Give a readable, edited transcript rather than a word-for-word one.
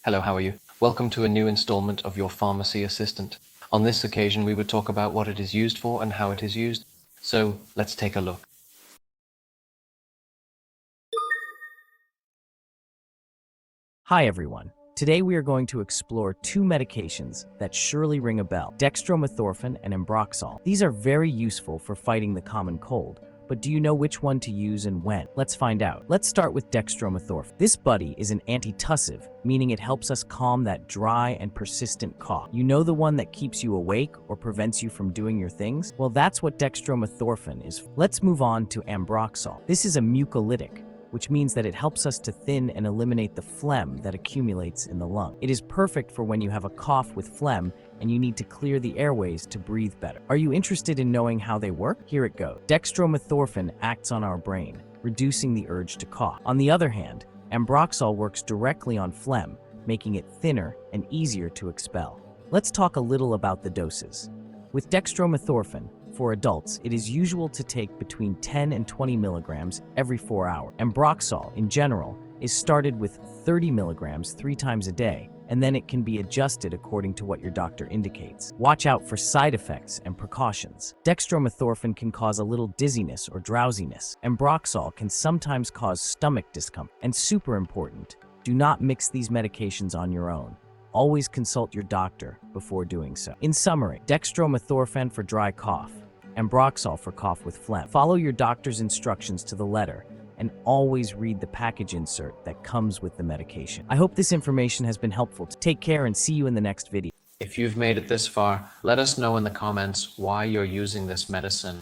Hello, how are you? Welcome to a new installment of your Pharmacy Assistant. On this occasion, we would talk about what it is used for and how it is used. So let's take a look. Hi everyone. Today we are going to explore two medications that surely ring a bell: Dextromethorphan and Ambroxol. These are very useful for fighting the common cold, but do you know which one to use and when? Let's find out. Let's start with Dextromethorphan. This buddy is an antitussive, meaning it helps us calm that dry and persistent cough. You know, the one that keeps you awake or prevents you from doing your things? Well, that's what Dextromethorphan is. Let's move on to Ambroxol. This is a mucolytic, which means that it helps us to thin and eliminate the phlegm that accumulates in the lung. It is perfect for when you have a cough with phlegm and you need to clear the airways to breathe better. Are you interested in knowing how they work? Here it goes. Dextromethorphan acts on our brain, reducing the urge to cough. On the other hand, Ambroxol works directly on phlegm, making it thinner and easier to expel. Let's talk a little about the doses. With Dextromethorphan, for adults, it is usual to take between 10 and 20 milligrams every 4 hours. Ambroxol, in general, is started with 30 milligrams 3 times a day, and then it can be adjusted according to what your doctor indicates. Watch out for side effects and precautions. Dextromethorphan can cause a little dizziness or drowsiness. Ambroxol can sometimes cause stomach discomfort. And super important, do not mix these medications on your own. Always consult your doctor before doing so. In summary, Dextromethorphan for dry cough, Ambroxol for cough with phlegm. Follow your doctor's instructions to the letter and always read the package insert that comes with the medication. I hope this information has been helpful. Take care and see you in the next video. If you've made it this far, let us know in the comments why you're using this medicine.